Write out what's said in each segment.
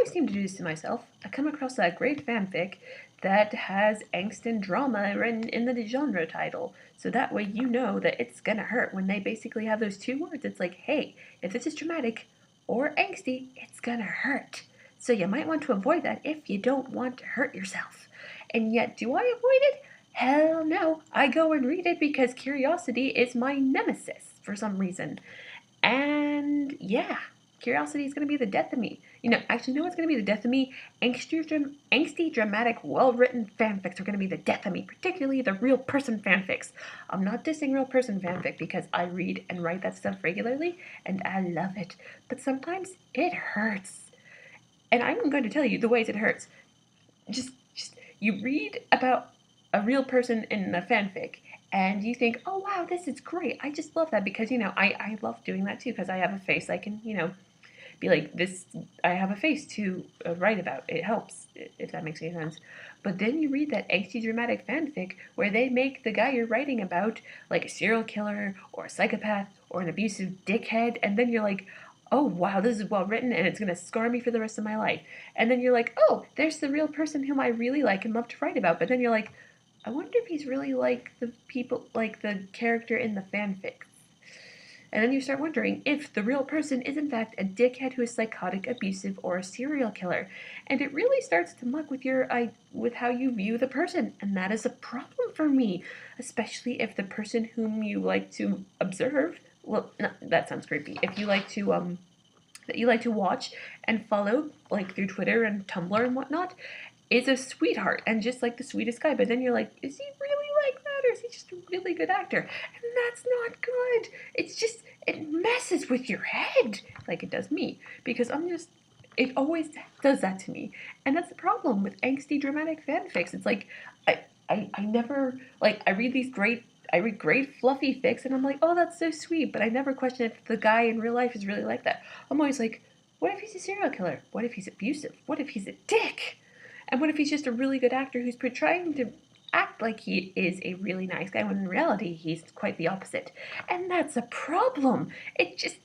always seem to do this to myself. I come across that great fanfic that has angst and drama written in the genre title. So that way you know that it's gonna hurt when they basically have those two words. It's like, hey, if this is dramatic or angsty, it's gonna hurt. So you might want to avoid that if you don't want to hurt yourself. And yet, do I avoid it? Hell no. I go and read it because curiosity is my nemesis for some reason. And yeah, curiosity is going to be the death of me. Actually, what's going to be the death of me? Angsty, dramatic, well-written fanfics are going to be the death of me, particularly the real person fanfics. I'm not dissing real person fanfic because I read and write that stuff regularly, and I love it. But sometimes it hurts. And I'm going to tell you the ways it hurts. Just you read about a real person in a fanfic, and you think, oh wow, this is great. I just love that because, I love doing that too because I have a face I can, be like, this, I have a face to write about. It helps, if that makes any sense. But then you read that angsty dramatic fanfic where they make the guy you're writing about like a serial killer or a psychopath or an abusive dickhead, and then you're like, oh wow, this is well written and it's gonna scar me for the rest of my life. And then you're like, oh, there's the real person whom I really like and love to write about. But then you're like, I wonder if he's really like the people, like the character in the fanfic. And then you start wondering if the real person is in fact a dickhead who is psychotic, abusive, or a serial killer. And it really starts to muck with with how you view the person, and that is a problem for me, especially if the person whom you like to observe, well, no, that sounds creepy. If you like to that you like to watch and follow, like through Twitter and Tumblr and whatnot, is a sweetheart and just like the sweetest guy. But then you're like, is he really like that, or is he just a really good actor? And that's not good. It messes with your head like it does me because it always does that to me. And that's the problem with angsty dramatic fanfics. It's like, I never, like, I read great fluffy fics and I'm like, oh, that's so sweet. But I never question if the guy in real life is really like that. I'm always like, what if he's a serial killer? What if he's abusive? What if he's a dick? And what if he's just a really good actor who's trying to act like he is a really nice guy when in reality he's quite the opposite? And that's a problem. It just,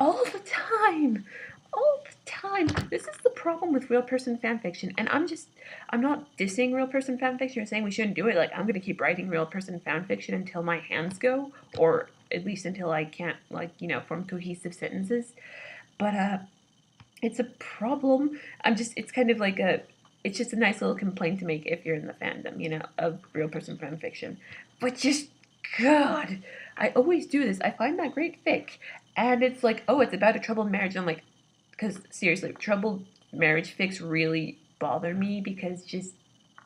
all the time. All the time. This is the problem with real person fanfiction. And I'm not dissing real person fanfiction or saying we shouldn't do it. Like, I'm going to keep writing real person fanfiction until my hands go, or at least until I can't, like, form cohesive sentences. But, it's a problem. It's kind of like it's just a nice little complaint to make if you're in the fandom, of real person fanfiction. But just, God, I always do this. I find that great fic, and it's like, oh, it's about a troubled marriage. And I'm like, because seriously, troubled marriage fics really bother me because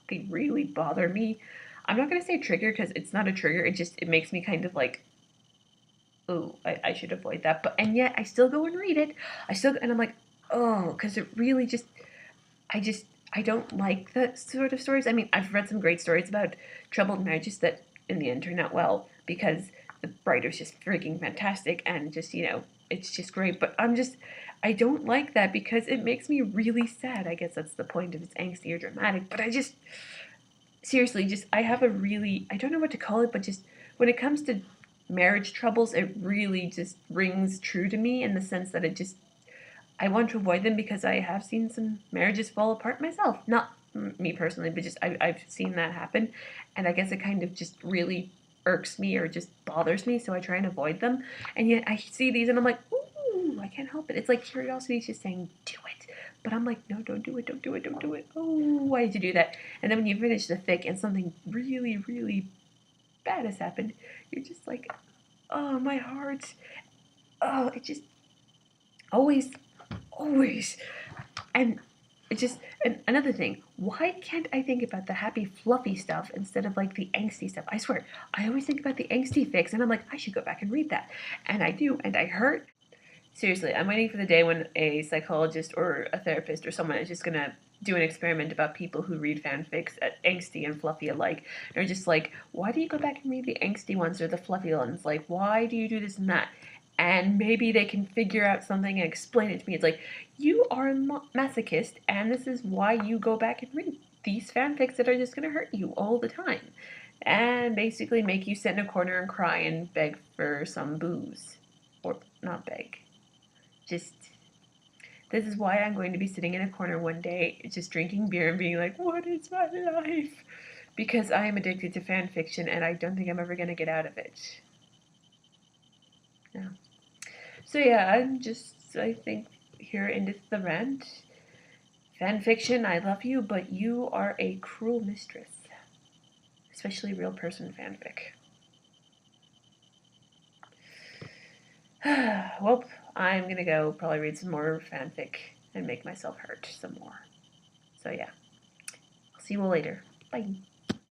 they really bother me. I'm not gonna say trigger because it's not a trigger. It makes me kind of like, oh, I should avoid that. And yet I still go and read it. And I'm like, oh, because it really I don't like that sort of stories. I mean, I've read some great stories about troubled marriages that in the end turn out well because the writer's just freaking fantastic and it's just great. But I don't like that because it makes me really sad. I guess that's the point of it's angsty or dramatic. But seriously, I have I don't know what to call it, but just when it comes to marriage troubles, it really just rings true to me in the sense that I want to avoid them because I have seen some marriages fall apart myself. Not me personally, but I've seen that happen. And I guess it kind of just really irks me or just bothers me, so I try and avoid them. And yet I see these and I'm like, ooh, I can't help it. It's like curiosity is just saying, do it. But I'm like, no, don't do it, don't do it, don't do it. Oh, why did you do that? And then when you finish the fic and something really, really bad has happened, you're just like, oh, my heart. Oh, it just always. And another thing, why can't I think about the happy fluffy stuff instead of like the angsty stuff? I swear, I always think about the angsty fics and I'm like, I should go back and read that. And I do, and I hurt. Seriously, I'm waiting for the day when a psychologist or a therapist or someone is just gonna do an experiment about people who read fanfics at angsty and fluffy alike. They're just like, why do you go back and read the angsty ones or the fluffy ones? Like, why do you do this and that? And maybe they can figure out something and explain it to me. It's like, you are a masochist, and this is why you go back and read these fanfics that are just going to hurt you all the time. And basically make you sit in a corner and cry and beg for some booze. Or not beg. Just This is why I'm going to be sitting in a corner one day, just drinking beer and being like, what is my life? Because I am addicted to fan fiction and I don't think I'm ever going to get out of it. No. So yeah, I think, here endeth the rant. Fan fiction, I love you, but you are a cruel mistress. Especially real person fanfic. Well, I'm gonna go probably read some more fanfic and make myself hurt some more. So yeah, I'll see you all later. Bye.